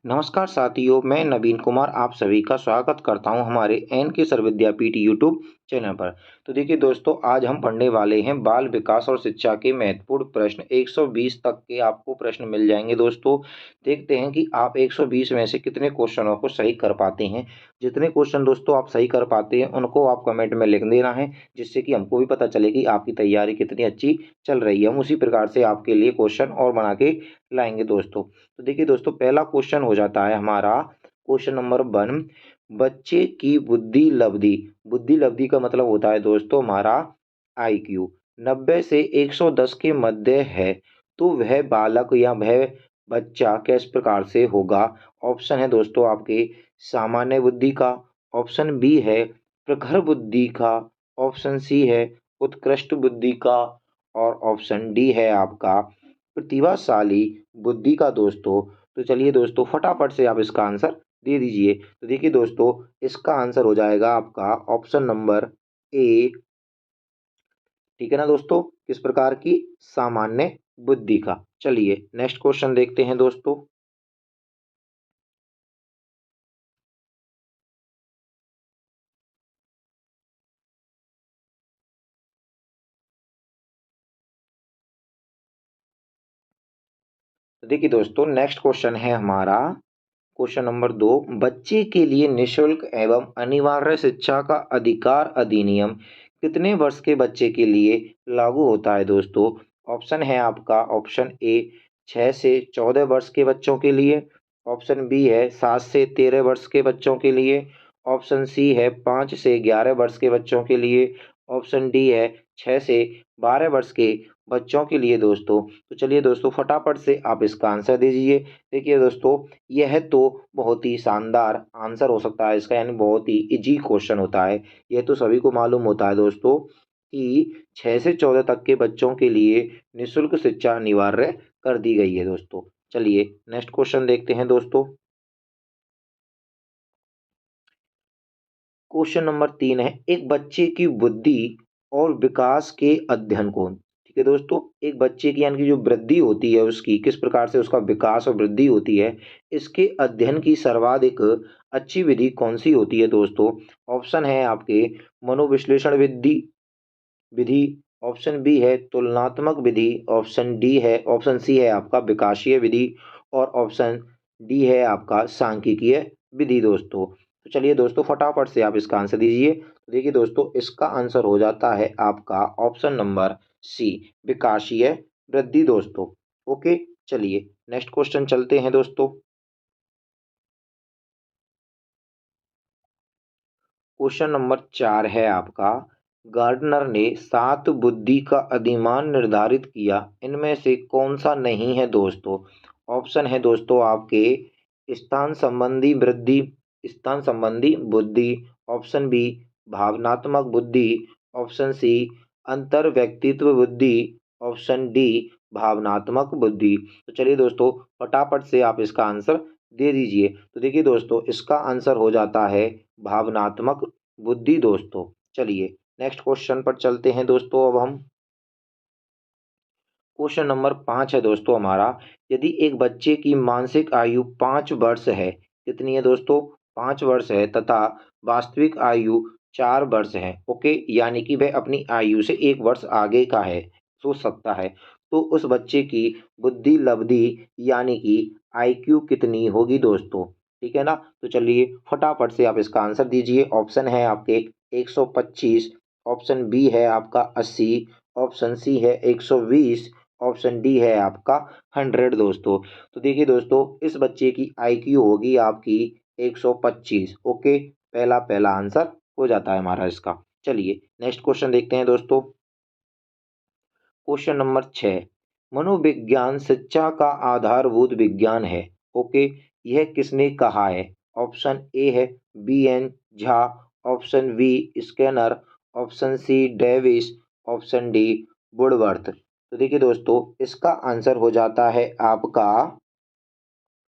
नमस्कार साथियों, मैं नवीन कुमार आप सभी का स्वागत करता हूं हमारे एन के सर विद्यापीठ यूट्यूब चैनल पर। तो देखिए दोस्तों, आज हम पढ़ने वाले हैं बाल विकास और शिक्षा के महत्वपूर्ण प्रश्न। 120 तक के आपको प्रश्न मिल जाएंगे दोस्तों। देखते हैं कि आप 120 में से कितने क्वेश्चनों को सही कर पाते हैं। जितने क्वेश्चन दोस्तों आप सही कर पाते हैं उनको आप कमेंट में लिख देना है, जिससे कि हमको भी पता चले कि आपकी तैयारी कितनी अच्छी चल रही है। हम उसी प्रकार से आपके लिए क्वेश्चन और बना के लाएंगे दोस्तों। तो देखिए दोस्तों, पहला क्वेश्चन हो जाता है हमारा क्वेश्चन नंबर 1। बच्चे की बुद्धि लब्धि का मतलब होता है दोस्तों हमारा आईक्यू। 90 से 110 के मध्य है तो वह बालक या वह बच्चा किस प्रकार से होगा। ऑप्शन है दोस्तों आपके सामान्य बुद्धि का, ऑप्शन बी है प्रखर बुद्धि का, ऑप्शन सी है उत्कृष्ट बुद्धि का और ऑप्शन डी है आपका प्रतिभाशाली बुद्धि का दोस्तों। तो चलिए दोस्तों, फटाफट से आप इसका आंसर दे दीजिए। तो देखिए दोस्तों, इसका आंसर हो जाएगा आपका ऑप्शन नंबर ए। ठीक है ना दोस्तों, किस प्रकार की सामान्य बुद्धि का। चलिए नेक्स्ट क्वेश्चन देखते हैं दोस्तों। तो देखिए दोस्तों, नेक्स्ट क्वेश्चन है हमारा क्वेश्चन नंबर 2। बच्चे के लिए निशुल्क एवं अनिवार्य शिक्षा का अधिकार अधिनियम कितने वर्ष के बच्चे के लिए लागू होता है दोस्तों। ऑप्शन है आपका ऑप्शन ए 6 से 14 वर्ष के बच्चों के लिए, ऑप्शन बी है 7 से 13 वर्ष के बच्चों के लिए, ऑप्शन सी है 5 से 11 वर्ष के बच्चों के लिए, ऑप्शन डी है 6 से 12 वर्ष के बच्चों के लिए दोस्तों। तो चलिए दोस्तों, फटाफट से आप इसका आंसर दीजिए। देखिए दोस्तों, यह तो बहुत ही शानदार आंसर हो सकता है इसका, यानी बहुत ही इजी क्वेश्चन होता है। यह तो सभी को मालूम होता है दोस्तों कि 6 से 14 तक के बच्चों के लिए निःशुल्क शिक्षा अनिवार्य कर दी गई है दोस्तों। चलिए नेक्स्ट क्वेश्चन देखते हैं दोस्तों। क्वेश्चन नंबर 3 है, एक बच्चे की बुद्धि और विकास के अध्ययन को। ठीक है दोस्तों, एक बच्चे की यानी कि जो वृद्धि होती है उसकी, किस प्रकार से उसका विकास और वृद्धि होती है, इसके अध्ययन की सर्वाधिक अच्छी विधि कौन सी होती है दोस्तों। ऑप्शन है आपके मनोविश्लेषण विधि विधि ऑप्शन बी है तुलनात्मक विधि, ऑप्शन सी है आपका विकासीय विधि और ऑप्शन डी है आपका सांख्यिकीय विधि दोस्तों। तो चलिए दोस्तों, फटाफट से आप इसका आंसर दीजिए। तो देखिए दोस्तों, इसका आंसर हो जाता है आपका ऑप्शन नंबर सी विकासीय वृद्धि दोस्तों। ओके, चलिए नेक्स्ट क्वेश्चन चलते हैं दोस्तों। क्वेश्चन नंबर 4 है आपका, गार्डनर ने 7 बुद्धि का अधिमान निर्धारित किया, इनमें से कौन सा नहीं है दोस्तों। ऑप्शन है दोस्तों आपके स्थान संबंधी वृद्धि स्थान संबंधी बुद्धि, ऑप्शन बी भावनात्मक बुद्धि, ऑप्शन सी अंतर व्यक्तित्व बुद्धि, ऑप्शन डी भावनात्मक बुद्धि। तो चलिए दोस्तों, फटाफट से आप इसका आंसर दे दीजिए। तो देखिए दोस्तों, इसका आंसर हो जाता है भावनात्मक बुद्धि दोस्तों। चलिए नेक्स्ट क्वेश्चन पर चलते हैं दोस्तों। अब हम क्वेश्चन नंबर 5 है दोस्तों हमारा, यदि एक बच्चे की मानसिक आयु 5 वर्ष है, कितनी है दोस्तों, 5 वर्ष है, तथा वास्तविक आयु 4 वर्ष है। ओके, यानी कि वह अपनी आयु से 1 वर्ष आगे का है, सोच सकता है। तो उस बच्चे की बुद्धि लब्धि यानी कि आईक्यू कितनी होगी दोस्तों। ठीक है ना। तो चलिए फटाफट से आप इसका आंसर दीजिए। ऑप्शन है आपके 125, ऑप्शन बी है आपका 80, ऑप्शन सी है 120, ऑप्शन डी है आपका 100 दोस्तों। तो देखिए दोस्तों, इस बच्चे की आईक्यू होगी आपकी 125। ओके, पहला पहला आंसर हो जाता है हमारा इसका। चलिए नेक्स्ट क्वेश्चन देखते हैं दोस्तों। क्वेश्चन नंबर 6, मनोविज्ञान शिक्षा का आधारभूत विज्ञान है। ओके, यह किसने कहा है। ऑप्शन ए है B N Jha, option B scanner, option C Davis, option D Woodworth. तो देखिए दोस्तों, इसका आंसर हो जाता है आपका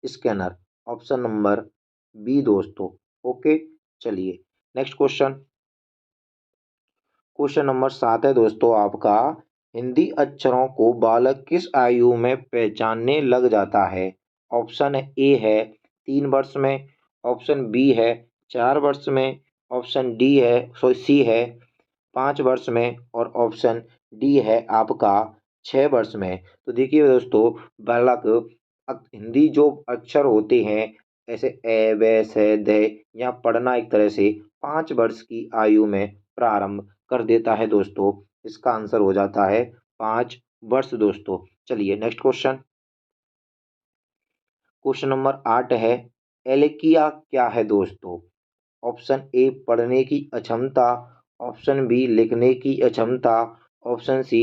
स्कैनर, ऑप्शन नंबर बी दोस्तों। ओके, चलिए नेक्स्ट क्वेश्चन। क्वेश्चन नंबर 7 है दोस्तों आपका, हिंदी अक्षरों को बालक किस आयु में पहचानने लग जाता है। ऑप्शन ए है 3 वर्ष में, ऑप्शन बी है 4 वर्ष में, ऑप्शन सी है 5 वर्ष में और ऑप्शन डी है आपका 6 वर्ष में। तो देखिए दोस्तों, बालक हिंदी जो अक्षर होते हैं, ऐसे ए बै से दे, या पढ़ना एक तरह से 5 वर्ष की आयु में प्रारंभ कर देता है दोस्तों। इसका आंसर हो जाता है 5 वर्ष दोस्तों। चलिए नेक्स्ट क्वेश्चन। क्वेश्चन नंबर 8 है, एलेकिया क्या है दोस्तों? ऑप्शन ए पढ़ने की अक्षमता, ऑप्शन बी लिखने की अक्षमता, ऑप्शन सी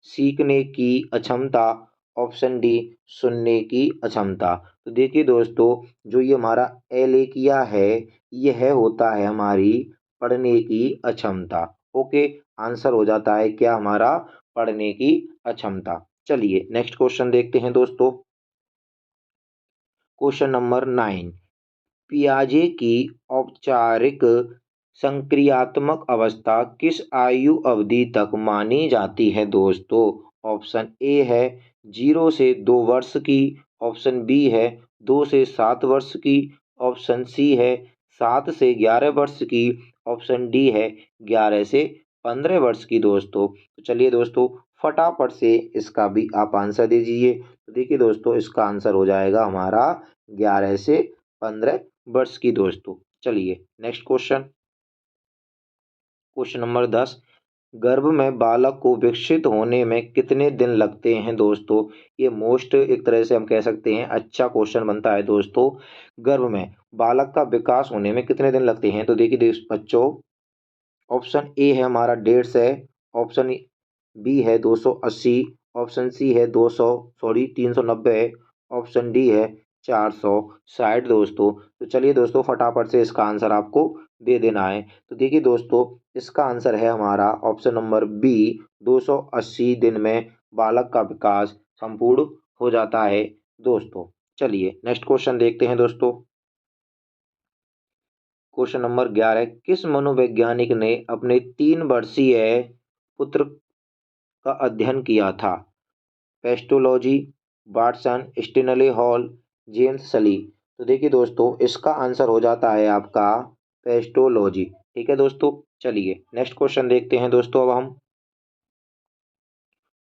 सीखने की अक्षमता, ऑप्शन डी सुनने की अक्षमता। तो देखिए दोस्तों, जो ये हमारा एलेकिया है, यह होता है हमारी पढ़ने की अक्षमता। ओके, आंसर हो जाता है क्या हमारा? पढ़ने की अक्षमता। चलिए नेक्स्ट क्वेश्चन देखते हैं दोस्तों। क्वेश्चन नंबर 9, पियाजे की औपचारिक संक्रियात्मक अवस्था किस आयु अवधि तक मानी जाती है दोस्तों? ऑप्शन ए है 0 से 2 वर्ष की, ऑप्शन बी है 2 से 7 वर्ष की, ऑप्शन सी है 7 से 11 वर्ष की, ऑप्शन डी है 11 से 15 वर्ष की दोस्तों। तो चलिए दोस्तों, फटाफट से इसका भी आप आंसर दीजिए। तो देखिए दोस्तों, इसका आंसर हो जाएगा हमारा 11 से 15 वर्ष की दोस्तों। चलिए नेक्स्ट क्वेश्चन। क्वेश्चन नंबर 10, गर्भ में बालक को विकसित होने में कितने दिन लगते हैं दोस्तों? ये मोस्ट एक तरह से हम कह सकते हैं अच्छा क्वेश्चन बनता है दोस्तों। गर्भ में बालक का विकास होने में कितने दिन लगते हैं? तो देखिए बच्चों, ऑप्शन ए है हमारा 150, ऑप्शन बी है 280, ऑप्शन सी है 390, ऑप्शन डी है 460 दोस्तों। तो चलिए दोस्तों, फटाफट से इसका आंसर आपको दे देना है। तो देखिए दोस्तों, इसका आंसर है हमारा ऑप्शन नंबर बी, 280 दिन में बालक का विकास संपूर्ण हो जाता है दोस्तों। चलिए नेक्स्ट क्वेश्चन देखते हैं दोस्तों। क्वेश्चन नंबर 11, किस मनोवैज्ञानिक ने अपने 3 वर्षीय पुत्र का अध्ययन किया था? पेस्टोलॉजी, वाटसन, स्टिनले हॉल, जेम्स सली। तो देखिए दोस्तों, इसका आंसर हो जाता है आपका पेस्टोलॉजी। ठीक है दोस्तों। चलिए नेक्स्ट क्वेश्चन देखते हैं दोस्तों। अब हम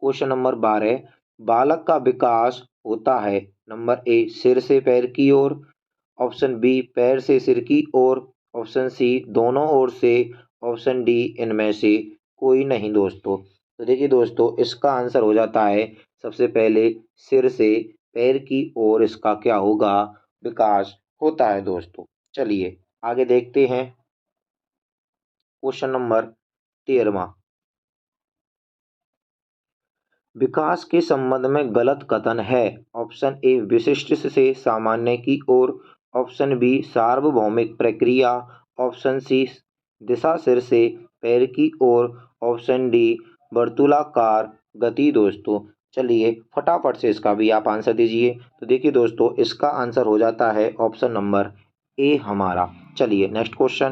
क्वेश्चन नंबर 12, बालक का विकास होता है नंबर ए सिर से पैर की ओर, ऑप्शन बी पैर से सिर की ओर, ऑप्शन सी दोनों ओर से, ऑप्शन डी इनमें से कोई नहीं दोस्तों। तो देखिए दोस्तों, इसका आंसर हो जाता है सबसे पहले सिर से पैर की ओर इसका क्या होगा? विकास होता है दोस्तों। चलिए आगे देखते हैं। क्वेश्चन नंबर 13, विकास के संबंध में गलत कथन है। ऑप्शन ए विशिष्ट से सामान्य की ओर, ऑप्शन बी सार्वभौमिक प्रक्रिया, ऑप्शन सी दिशा सिर से पैर की ओर, ऑप्शन डी वर्तुलाकार गति दोस्तों। चलिए फटाफट से इसका भी आप आंसर दीजिए। तो देखिए दोस्तों, इसका आंसर हो जाता है ऑप्शन नंबर ए हमारा। चलिए नेक्स्ट क्वेश्चन।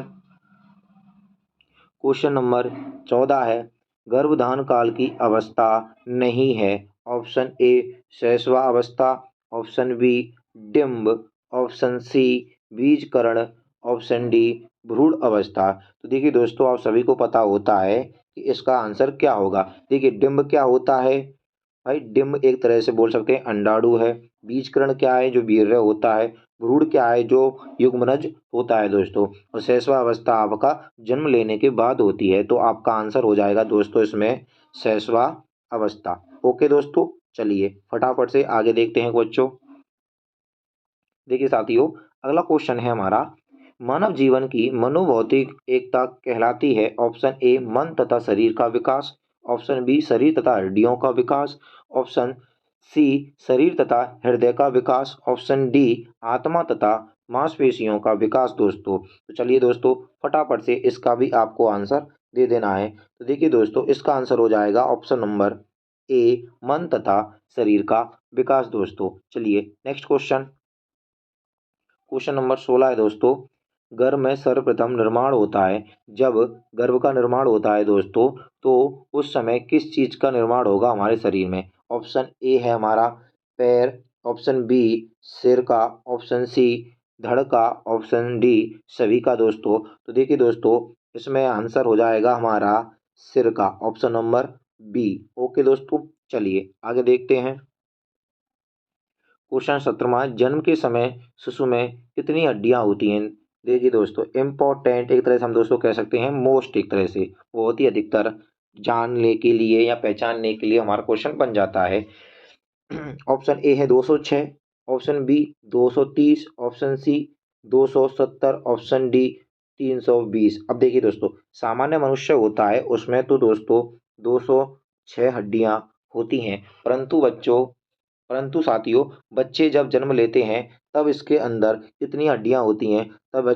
क्वेश्चन नंबर 14 है, गर्भधान काल की अवस्था नहीं है। ऑप्शन ए शैशवा अवस्था, ऑप्शन बी डिम्ब, ऑप्शन सी बीजकरण, ऑप्शन डी भ्रूण अवस्था। तो देखिए दोस्तों, आप सभी को पता होता है कि इसका आंसर क्या होगा। देखिए डिम्ब क्या होता है भाई? डिम्ब एक तरह से बोल सकते हैं अंडाणु है। बीजकरण क्या है? जो वीर्य होता है। भ्रूण क्या है? जो युग्मनज होता है दोस्तों। और शैशवा अवस्था आपका जन्म लेने के बाद होती है। तो आपका आंसर हो जाएगा दोस्तों इसमें शैशवा अवस्था। ओके दोस्तों, चलिए फटाफट से आगे देखते हैं बच्चों। देखिए साथियों, अगला क्वेश्चन है हमारा, मानव जीवन की मनोभौतिक एकता कहलाती है। ऑप्शन ए मन तथा शरीर का विकास, ऑप्शन बी शरीर तथा हड्डियों का विकास, ऑप्शन सी शरीर तथा हृदय का विकास, ऑप्शन डी आत्मा तथा मांसपेशियों का विकास दोस्तों। तो चलिए दोस्तों, फटाफट से इसका भी आपको आंसर दे देना है। तो देखिए दोस्तों, इसका आंसर हो जाएगा ऑप्शन नंबर ए मन तथा शरीर का विकास दोस्तों। चलिए नेक्स्ट क्वेश्चन। क्वेश्चन नंबर 16 है दोस्तों, गर्भ में सर्वप्रथम निर्माण होता है। जब गर्भ का निर्माण होता है दोस्तों, तो उस समय किस चीज का निर्माण होगा हमारे शरीर में? ऑप्शन ए है हमारा पैर, ऑप्शन बी सिर का, ऑप्शन सी धड़ का, ऑप्शन डी सभी का दोस्तों। तो देखिए दोस्तों, इसमें आंसर हो जाएगा हमारा सिर का, ऑप्शन नंबर बी। ओके दोस्तों, चलिए आगे देखते हैं। क्वेश्चन 17वां, जन्म के समय शिशु में कितनी हड्डियां होती हैं? देखिए दोस्तों, इम्पोर्टेंट एक तरह से हम दोस्तों कह सकते हैं, मोस्ट एक तरह से बहुत ही अधिकतर जानने के लिए या पहचानने के लिए हमारा क्वेश्चन बन जाता है। ऑप्शन ए है 206, option B 230, option C 270, option D 320। अब देखिए दोस्तों, सामान्य मनुष्य होता है उसमें तो दोस्तों 206 हड्डियां होती हैं, परंतु साथियों, बच्चे जब जन्म लेते हैं तब इसके अंदर कितनी हड्डियां होती हैं? तब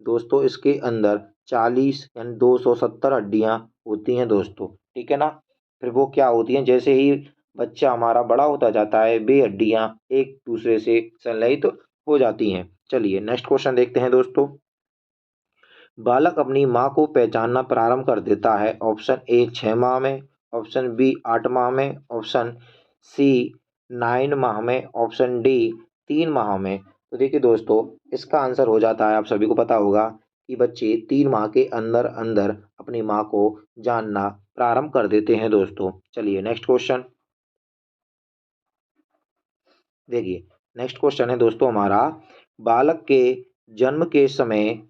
दोस्तों इसके अंदर 40 यानी 270 हड्डियां होती हैं दोस्तों, ठीक है ना। फिर वो क्या होती हैं, जैसे ही बच्चा हमारा बड़ा होता जाता है वे हड्डियां एक दूसरे से संलयित हो जाती हैं। चलिए नेक्स्ट क्वेश्चन देखते हैं दोस्तों। बालक अपनी माँ को पहचानना प्रारंभ कर देता है, ऑप्शन ए 6 माह में, ऑप्शन बी 8 माह में, ऑप्शन सी 9 माह में, ऑप्शन डी 3 माह में। तो देखिए दोस्तों, इसका आंसर हो जाता है, आप सभी को पता होगा कि बच्चे 3 माह के अंदर अंदर अपनी माँ को जानना प्रारंभ कर देते हैं दोस्तों। चलिए नेक्स्ट क्वेश्चन देखिए। नेक्स्ट क्वेश्चन है दोस्तों हमारा, बालक के जन्म के समय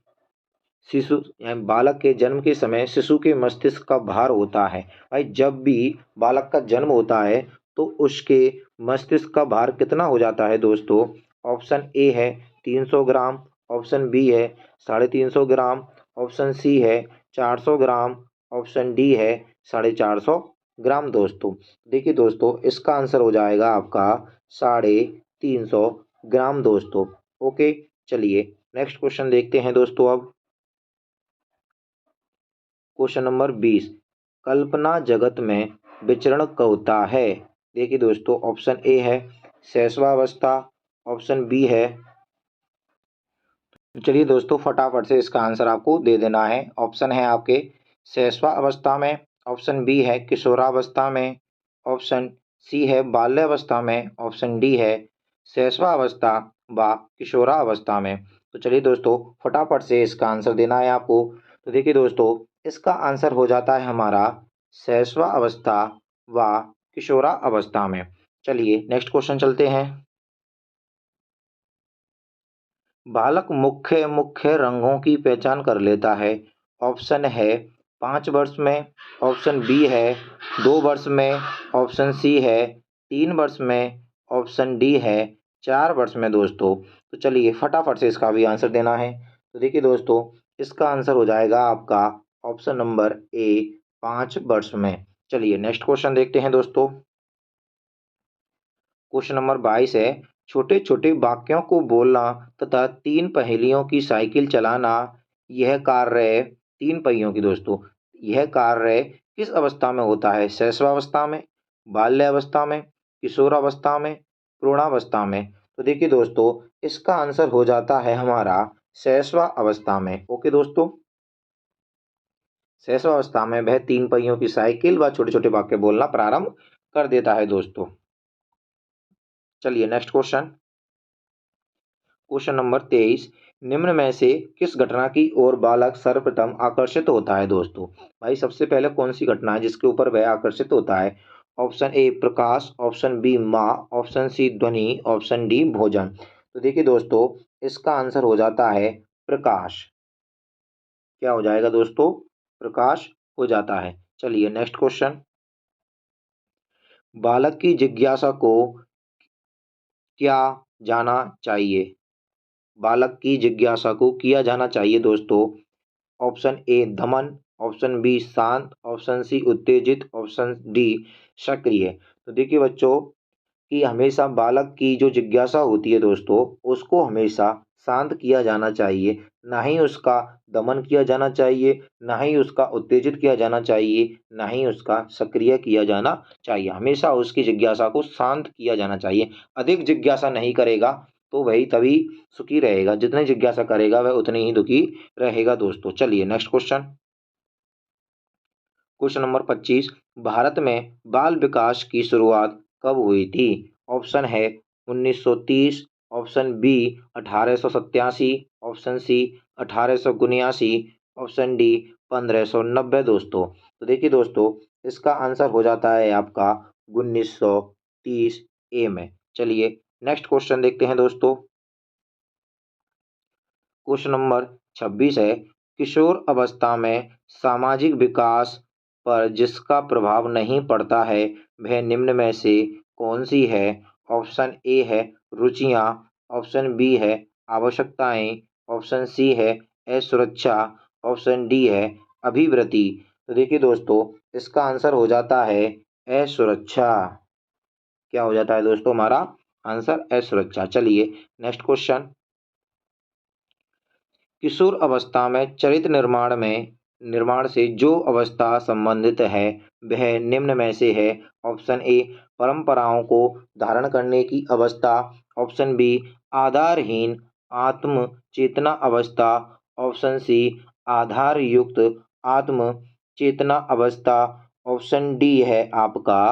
शिशु यानी बालक के जन्म के समय शिशु के मस्तिष्क का भार होता है। भाई जब भी बालक का जन्म होता है तो उसके मस्तिष्क का भार कितना हो जाता है दोस्तों? ऑप्शन ए है 300 ग्राम, ऑप्शन बी है 350 ग्राम, ऑप्शन सी है 400 ग्राम, ऑप्शन डी है 450 ग्राम दोस्तों। देखिए दोस्तों, इसका आंसर हो जाएगा आपका 350 ग्राम दोस्तों। ओके, चलिए नेक्स्ट क्वेश्चन देखते हैं दोस्तों। अब क्वेश्चन नंबर 20, कल्पना जगत में विचरण होता है। देखिए दोस्तों, ऑप्शन ए है शैशवावस्था, ऑप्शन बी है, तो चलिए दोस्तों फटाफट से इसका आंसर आपको दे देना है। ऑप्शन है आपके शैशवावस्था में, ऑप्शन बी है किशोरावस्था में, ऑप्शन सी है बाल्यावस्था में, ऑप्शन डी है शैशवावस्था व किशोरावस्था में। तो चलिए दोस्तों फटाफट से इसका आंसर देना है आपको। तो देखिए दोस्तों, इसका आंसर हो जाता है हमारा शैशवावस्था व किशोरावस्था में। चलिए नेक्स्ट क्वेश्चन चलते हैं। बालक मुख्य मुख्य रंगों की पहचान कर लेता है, ऑप्शन है 5 वर्ष में, ऑप्शन बी है 2 वर्ष में, ऑप्शन सी है 3 वर्ष में, ऑप्शन डी है 4 वर्ष में दोस्तों। तो चलिए फटाफट से इसका भी आंसर देना है। तो देखिए दोस्तों, इसका आंसर हो जाएगा आपका ऑप्शन नंबर ए 5 वर्ष में। चलिए नेक्स्ट क्वेश्चन देखते हैं दोस्तों। क्वेश्चन नंबर 22 है, छोटे छोटे वाक्यों को बोलना तथा 3 पहियों की साइकिल चलाना, यह कार्य 3 पहियों की दोस्तों, यह कार्य किस अवस्था में होता है? शैशवावस्था में, बाल्यावस्था में, किशोरावस्था में, प्रौढ़ावस्था में। तो देखिए दोस्तों, इसका आंसर हो जाता है हमारा शैशवा अवस्था में। ओके दोस्तों, शैशवावस्था में वह 3 पहियों की साइकिल व छोटे छोटे वाक्य बोलना प्रारंभ कर देता है दोस्तों। चलिए नेक्स्ट क्वेश्चन, क्वेश्चन नंबर 23, निम्न में से किस घटना की ओर बालक सर्वप्रथम आकर्षित होता है दोस्तों? भाई सबसे पहले कौन सी घटना है जिसके ऊपर वह आकर्षित होता है? ऑप्शन ए प्रकाश, ऑप्शन बी माँ, ऑप्शन सी ध्वनि, ऑप्शन डी भोजन। तो देखिए दोस्तों, इसका आंसर हो जाता है प्रकाश। क्या हो जाएगा दोस्तों? प्रकाश हो जाता है। चलिए नेक्स्ट क्वेश्चन, बालक की जिज्ञासा को क्या जाना चाहिए? बालक की जिज्ञासा को किया जाना चाहिए दोस्तों। ऑप्शन ए दमन, ऑप्शन बी शांत, ऑप्शन सी उत्तेजित, ऑप्शन डी सक्रिय। तो देखिए बच्चों, कि हमेशा बालक की जो जिज्ञासा होती है दोस्तों, उसको हमेशा शांत किया जाना चाहिए, ना ही उसका दमन किया जाना चाहिए, ना ही उसका उत्तेजित किया जाना चाहिए, ना ही उसका सक्रिय किया जाना चाहिए। हमेशा उसकी जिज्ञासा को शांत किया जाना चाहिए। अधिक जिज्ञासा नहीं करेगा तो वही तभी सुखी रहेगा, जितनी जिज्ञासा करेगा वह उतनी ही दुखी रहेगा दोस्तों। चलिए next question, question number 25, Bharat में बाल विकास की शुरुआत कब हुई थी? ऑप्शन है 1930, option B 1887, option C 1879, option D 1590 दोस्तों। तो देखिए दोस्तों, इसका आंसर हो जाता है आपका 1930 ए में। चलिए नेक्स्ट क्वेश्चन देखते हैं दोस्तों। क्वेश्चन नंबर 26 है, किशोर अवस्था में सामाजिक विकास पर जिसका प्रभाव नहीं पड़ता है वह निम्न में से कौन सी है? ऑप्शन ए है रुचियां, ऑप्शन बी है आवश्यकताएं, ऑप्शन सी है असुरक्षा, ऑप्शन डी है अभिवृत्ति। तो देखिए दोस्तों, इसका आंसर हो जाता है असुरक्षा। क्या हो जाता है दोस्तों हमारा आंसर? असुरक्षा। चलिए नेक्स्ट क्वेश्चन। किशोर अवस्था में चरित्र निर्माण से जो अवस्था संबंधित है वह निम्न में से है। ऑप्शन ए परंपराओं को धारण करने की अवस्था, ऑप्शन बी आधारहीन आत्म चेतना अवस्था, ऑप्शन सी आधार युक्त आत्म चेतना अवस्था, ऑप्शन डी है आपका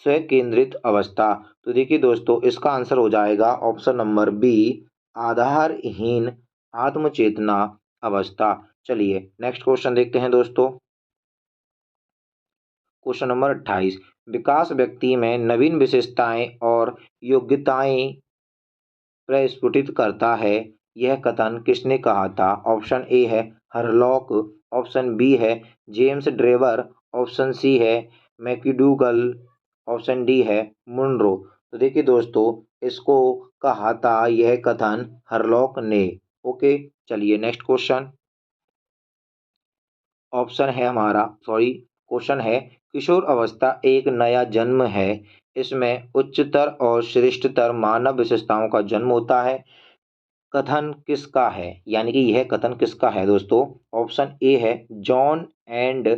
स्वकेंद्रित अवस्था। तो देखिए दोस्तों, इसका आंसर हो जाएगा ऑप्शन नंबर बी आधारहीन आत्मचेतना अवस्था। चलिए नेक्स्ट क्वेश्चन देखते हैं दोस्तों। क्वेश्चन नंबर 28, विकास व्यक्ति में नवीन विशेषताएं और योग्यताएं प्रस्फुटित करता है, यह कथन किसने कहा था? ऑप्शन ए है हरलॉक, ऑप्शन बी है जेम्स ड्रेवर, ऑप्शन सी है मैकडूगल, ऑप्शन डी है मुनरो। तो देखिए दोस्तों, इसको कहा था यह कथन हरलॉक ने। ओके, चलिए नेक्स्ट क्वेश्चन। ऑप्शन है हमारा सॉरी क्वेश्चन है, किशोर अवस्था एक नया जन्म है, इसमें उच्चतर और श्रेष्ठतर मानव विशेषताओं का जन्म होता है। कथन किसका है? यानी कि यह कथन किसका है दोस्तों? ऑप्शन ए है John and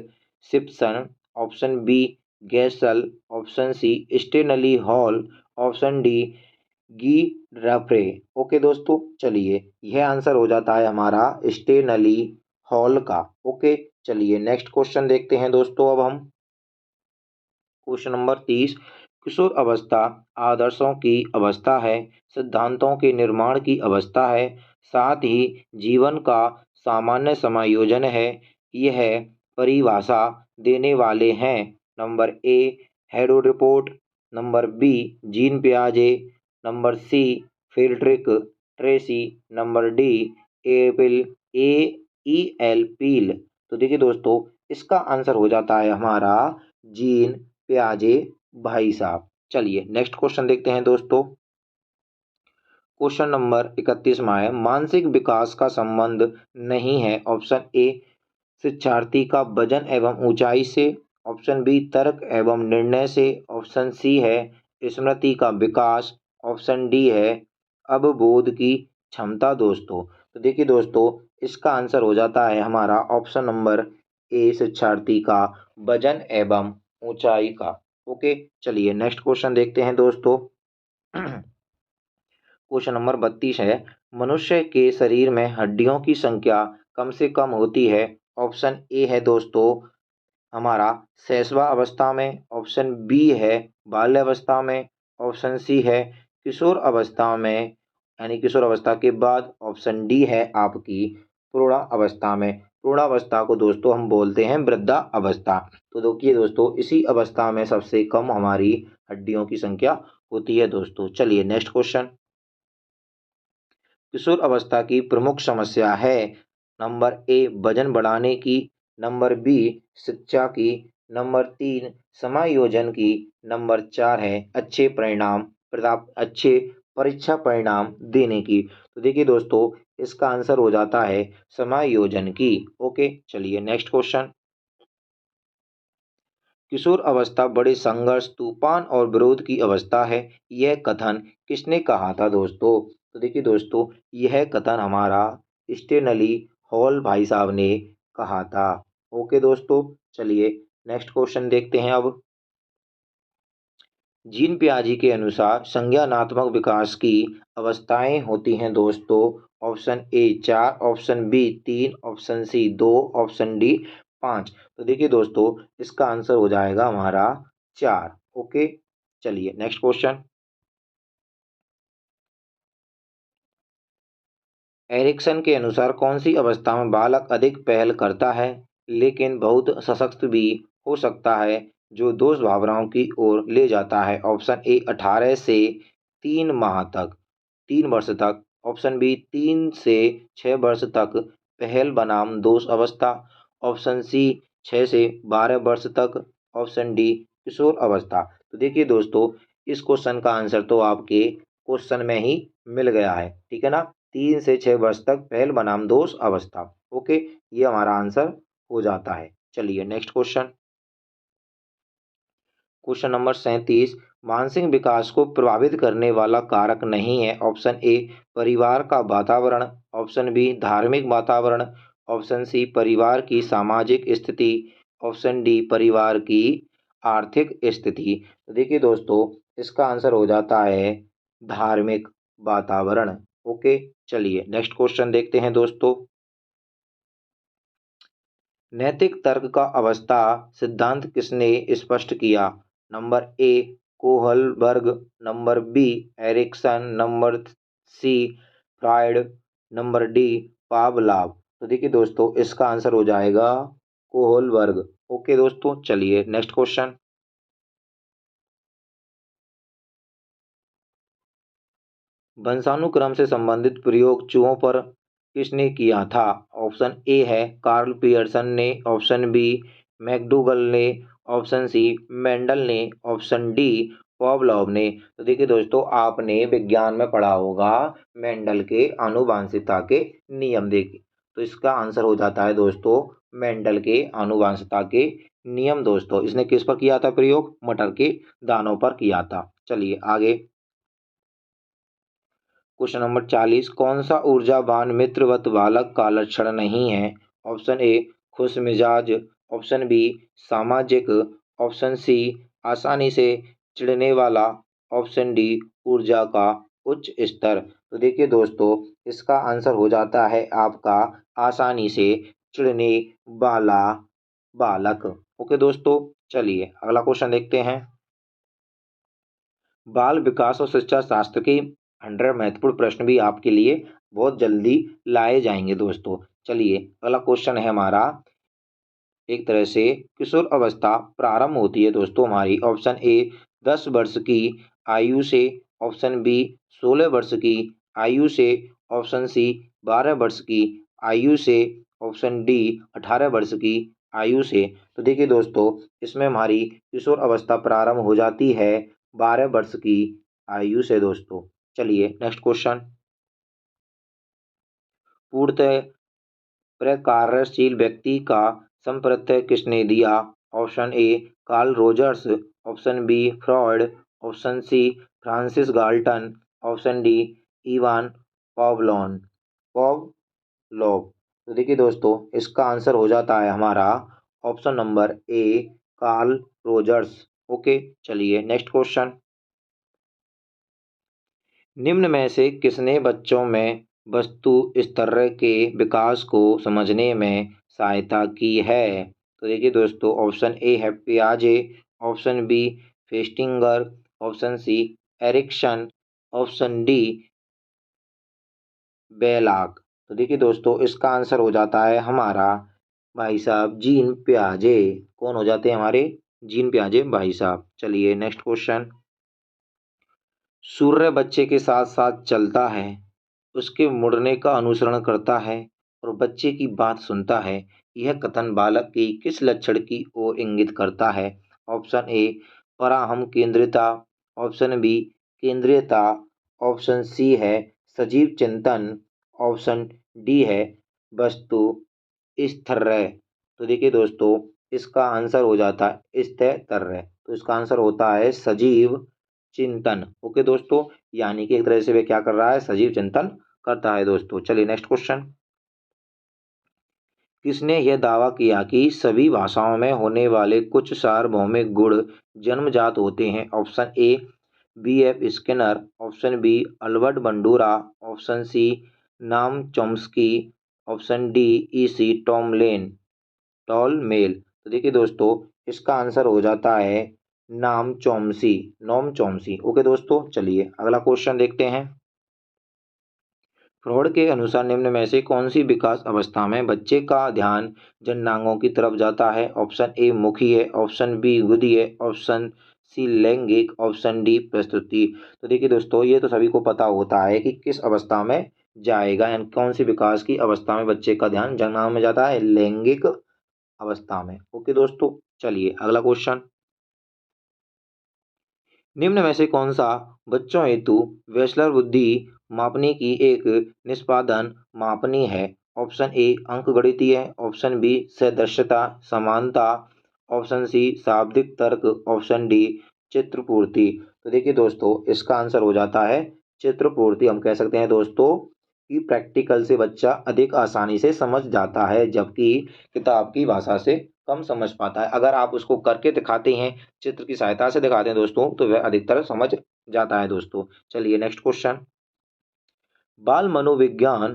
Simpson, option B Gesell, option C Stanley Hall, option D गी रफरे। ओके दोस्तों, चलिए यह आंसर हो जाता है हमारा स्टेनली हॉल का। ओके, चलिए नेक्स्ट क्वेश्चन देखते हैं दोस्तों। अब हम क्वेश्चन नंबर 30, किशोर अवस्था आदर्शों की अवस्था है, सिद्धांतों के निर्माण की अवस्था है, साथ ही जीवन का सामान्य समायोजन है। यह परिभाषा देने वाले हैं नंबर ए हेडो रिपोर्ट, नंबर बी जीन पियाजे, नंबर सी फिल्ट्रिक ट्रेसी, नंबर डी एपिल ए ई एल पील। तो देखिए दोस्तों, इसका आंसर हो जाता है हमारा जीन प्याजे भाई साहब। चलिए नेक्स्ट क्वेश्चन देखते हैं दोस्तों। क्वेश्चन नंबर 31 में है, मानसिक विकास का संबंध नहीं है। ऑप्शन ए शिक्षार्थी का वजन एवं ऊंचाई से, ऑप्शन बी तर्क एवं निर्णय से, ऑप्शन सी है स्मृति का विकास, ऑप्शन डी है अवबोध की क्षमता दोस्तों। तो देखिए दोस्तों, इसका आंसर हो जाता है हमारा ऑप्शन नंबर ए शिक्षार्थी का वजन एवं ऊंचाई का। ओके, चलिए नेक्स्ट क्वेश्चन देखते हैं दोस्तों। क्वेश्चन नंबर 32 है, मनुष्य के शरीर में हड्डियों की संख्या कम से कम होती है। ऑप्शन ए है दोस्तों हमारा शैशवा अवस्था में, ऑप्शन बी है बाल्यावस्था में, ऑप्शन सी है किशोर अवस्था में यानी किशोर अवस्था के बाद, ऑप्शन डी है आपकी प्रौढ़ा अवस्था में। प्रौढ़ावस्था को दोस्तों हम बोलते हैं वृद्धा अवस्था। तो देखिए दोस्तों, इसी अवस्था में सबसे कम हमारी हड्डियों की संख्या होती है दोस्तों। चलिए नेक्स्ट क्वेश्चन। किशोर अवस्था की प्रमुख समस्या है नंबर ए वजन बढ़ाने की, नंबर बी शिक्षा की, नंबर 3 समायोजन की, नंबर 4 है अच्छे परीक्षा परिणाम देने की। तो देखिए दोस्तों, इसका आंसर हो जाता है समायोजन की। ओके, चलिए नेक्स्ट क्वेश्चन। किशोर अवस्था बड़े संघर्ष तूफान और विरोध की अवस्था है, यह कथन किसने कहा था दोस्तों? तो देखिए दोस्तों, यह कथन हमारा स्टेनली हॉल भाई साहब ने कहा था। ओके दोस्तों, चलिए नेक्स्ट क्वेश्चन देखते हैं अब। जीन पियाजी के अनुसार संज्ञानात्मक विकास की अवस्थाएं होती हैं दोस्तों। Option A 4, option B 3, option C 2, option D 5। तो देखिए दोस्तों, इसका आंसर हो जाएगा हमारा 4। ओके, चलिए नेक्स्ट क्वेश्चन। एरिक्सन के अनुसार कौन सी अवस्था में बालक अधिक पहल करता है लेकिन बहुत सशक्त भी हो सकता है, जो दोष भावनाओं की ओर ले जाता है? ऑप्शन ए 18 से 3 माह तक, 3 वर्ष तक। ऑप्शन बी 3 से 6 वर्ष तक, पहल बनाम दोष अवस्था। ऑप्शन सी 6 से 12 वर्ष तक। ऑप्शन डी किशोर अवस्था। तो देखिए दोस्तों, इस क्वेश्चन का आंसर तो आपके क्वेश्चन में ही मिल गया है, ठीक है ना। 3 से 6 वर्ष तक, पहल बनाम दोष अवस्था। ओके, ये हमारा आंसर हो जाता है। चलिए नेक्स्ट क्वेश्चन। Question number 37। मानसिक विकास को प्रभावित करने वाला कारक नहीं है। ऑप्शन ए परिवार का वातावरण। ऑप्शन बी धार्मिक वातावरण। ऑप्शन सी परिवार की सामाजिक स्थिति। ऑप्शन डी परिवार की आर्थिक स्थिति। तो देखिए दोस्तों, इसका आंसर हो जाता है धार्मिक वातावरण। ओके, चलिए नेक्स्ट क्वेश्चन देखते हैं दोस्तों। नैतिक तर्क का अवस्था सिद्धांत किसने स्पष्ट किया? Number A Kohlberg. Number B Erikson. Number C Freud. Number D Pavlov. तो देखिए दोस्तों, इसका आंसर हो जाएगा कोहलबर्ग। ओके दोस्तों, चलिए नेक्स्ट क्वेश्चन। वंशानुक्रम से संबंधित प्रयोग चूहों पर किसने किया था? ऑप्शन ए है कार्ल पियर्सन ने। ऑप्शन बी मैकडूगल ने। ऑप्शन सी मेंडल ने। ऑप्शन डी पॉवलॉव ने। तो देखिए दोस्तों, आपने विज्ञान में पढ़ा होगा मेंडल के आनुवांशिकता के नियम। देखिए, तो इसका आंसर हो जाता है दोस्तों मेंडल के आनुवांशिकता के नियम। दोस्तों, इसने किस पर किया था प्रयोग? मटर के दानों पर किया था। चलिए आगे। Question number 40। कौन सा ऊर्जावान मित्रवत बालक का लक्षण नहीं है? ऑप्शन ए खुश मिजाज। ऑप्शन बी सामाजिक। ऑप्शन सी आसानी से चिढ़ने वाला। ऑप्शन डी ऊर्जा का उच्च स्तर। तो देखिए दोस्तों, इसका आंसर हो जाता है आपका आसानी से चिढ़ने वाला बालक। ओके दोस्तों, चलिए अगला क्वेश्चन देखते हैं। बाल विकास और शिक्षा शास्त्र के 100 महत्वपूर्ण प्रश्न भी आपके लिए बहुत जल्दी लाए जाएंगे दोस्तों। चलिए अगला क्वेश्चन है हमारा। एक तरह से किशोर अवस्था प्रारंभ होती है दोस्तों हमारी। ऑप्शन ए 10 वर्ष की आयु से। ऑप्शन बी 16 वर्ष की आयु से। ऑप्शन सी 12 वर्ष की आयु से। ऑप्शन डी 18 वर्ष की आयु से। तो देखिए दोस्तों, इसमें हमारी किशोर अवस्था प्रारंभ हो जाती है 12 वर्ष की आयु से दोस्तों। चलिए नेक्स्ट क्वेश्चन। पूर्णतः प्रकार्यशील व्यक्ति का संप्रत्यय किसने दिया? Option A Carl Rogers. Option B Freud. Option C Francis Galton. Option D Ivan पॉवलोन पॉवलोव। तो देखिए दोस्तों, इसका आंसर हो जाता है हमारा option number A Carl Rogers. Okay, चलिए नेक्स्ट क्वेश्चन। निम्न में से किसने बच्चों में वस्तु स्तर के विकास को समझने में सहायता की है? तो देखिए दोस्तों, ऑप्शन ए है पियाजे। Option B Festinger. Option C Erikson. Option D Bellak. तो देखिए दोस्तों, इसका आंसर हो जाता है हमारा भाई साहब जीन पियाजे। कौन हो जाते हैं हमारे? जीन पियाजे भाई साहब। चलिए नेक्स्ट क्वेश्चन। सूर्य बच्चे के साथ साथ चलता है, उसके मुड़ने का अनुसरण करता है और बच्चे की बात सुनता है। यह कथन बालक की किस लक्षण की ओर इंगित करता है? ऑप्शन ए पराहम केंद्रिता। ऑप्शन बी केंद्रीयता। ऑप्शन सी है सजीव चिंतन। ऑप्शन डी है वस्तु स्थैर्य। तो देखिए दोस्तों, इसका आंसर हो जाता है स्थैर्य। तो इसका आंसर होता है सजीव चिंतन। ओके दोस्तों, यानी कि एक तरह से वे क्या कर रहा है? सजीव चिंतन करता है दोस्तों। चलिए नेक्स्ट क्वेश्चन। किसने यह दावा किया कि सभी भाषाओं में होने वाले कुछ सार्वभौमिक गुण जन्मजात होते हैं? Option A B.F. Skinner. Option B Albert Bandura. Option C Noam Chomsky. Option D E.C. टॉलमेल। तो देखिए दोस्तों, इसका आंसर हो जाता है नाम चॉम्स्की, नोम चॉम्स्की। ओके दोस्तों, चलिए अगला क्वेश्चन देखते हैं। फ्रॉड के अनुसार निम्न में से कौन सी विकास अवस्था में बच्चे का ध्यान जननांगों की तरफ जाता है? ऑप्शन ए मुखीय, ऑप्शन बी गुदीय, ऑप्शन सी लैंगिक, ऑप्शन डी प्रस्तुति। तो देखिए दोस्तों, ये तो सभी को पता होता है कि किस अवस्था में जाएगा, यानी कौन सी विकास की अवस्था में बच्चे का ध्यान जननांग में जाता है? लैंगिक अवस्था में। ओके दोस्तों, चलिए अगला क्वेश्चन। निम्न में से कौन सा बच्चों हेतु वेस्लर बुद्धि मापने की एक निष्पादन मापनी है? ऑप्शन ए अंकगणितीय, ऑप्शन बी सदृशता समानता, ऑप्शन सी शाब्दिक तर्क, ऑप्शन डी चित्रपूर्ति। तो देखिए दोस्तों, इसका आंसर हो जाता है चित्रपूर्ति। हम कह सकते हैं दोस्तों कि प्रैक्टिकल से बच्चा अधिक आसानी से समझ जाता है, जबकि किताब की भाषा से कम समझ पाता है। अगर आप उसको करके दिखाते हैं, चित्र की सहायता से दिखाते हैं दोस्तों, तो वह अधिकतर समझ जाता है दोस्तों। चलिए नेक्स्ट क्वेश्चन। बाल मनोविज्ञान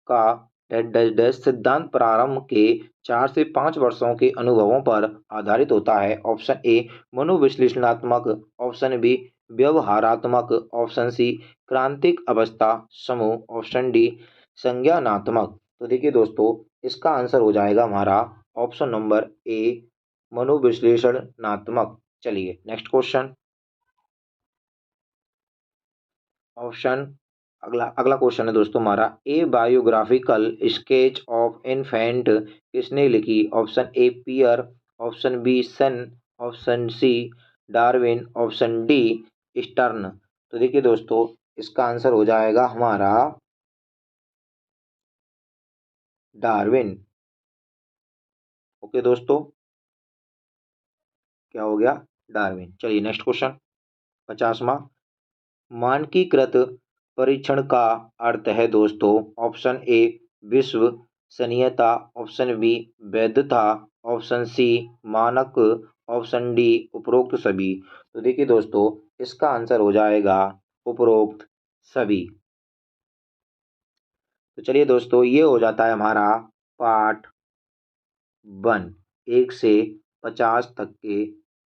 का डैश डैश डैश सिद्धांत प्रारंभ के 4 से 5 वर्षों के अनुभवों पर आधारित होता है? ऑप्शन ए मनोविश्लेषणात्मक, ऑप्शन बी व्यवहारात्मक, ऑप्शन सी क्रांतिक अवस्था समूह, ऑप्शन डी संज्ञानात्मक। तो देखिए दोस्तों, इसका आंसर हो जाएगा हमारा ऑप्शन नंबर ए मनोविश्लेषणात्मक। चलिए नेक्स्ट क्वेश्चन। ऑप्शन अगला अगला क्वेश्चन है दोस्तों हमारा, a biographical sketch of infant किसने लिखी? Option A Preyer, option B Sun, option C Darwin, option D Stern. तो देखिए दोस्तों, इसका आंसर हो जाएगा हमारा डार्विन। ओके दोस्तों, क्या हो गया? डार्विन। चलिए नेक्स्ट क्वेश्चन, 50वां। मानकीकृत परीक्षण का अर्थ है दोस्तों, ऑप्शन ए विश्वसनीयता, ऑप्शन बी वैधता, ऑप्शन सी मानक, ऑप्शन डी उपरोक्त सभी। तो देखिए दोस्तों, इसका आंसर हो जाएगा उपरोक्त सभी। तो चलिए दोस्तों, ये हो जाता है हमारा पार्ट 1, 1 से 50 तक के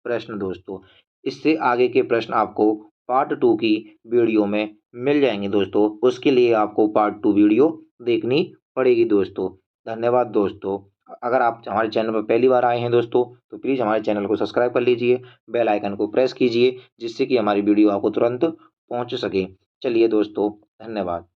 प्रश्न दोस्तों। इससे आगे के प्रश्न आपको पार्ट 2 की वीडियो में मिल जाएंगे दोस्तों। उसके लिए आपको पार्ट 2 वीडियो देखनी पड़ेगी दोस्तों। धन्यवाद दोस्तों। अगर आप हमारे चैनल पर पहली बार आए हैं दोस्तों, तो प्लीज़ हमारे चैनल को सब्सक्राइब कर लीजिए, बेल आइकन को प्रेस कीजिए, जिससे कि हमारी वीडियो आपको तुरंत पहुंच सके। चलिए दोस्तों, धन्यवाद।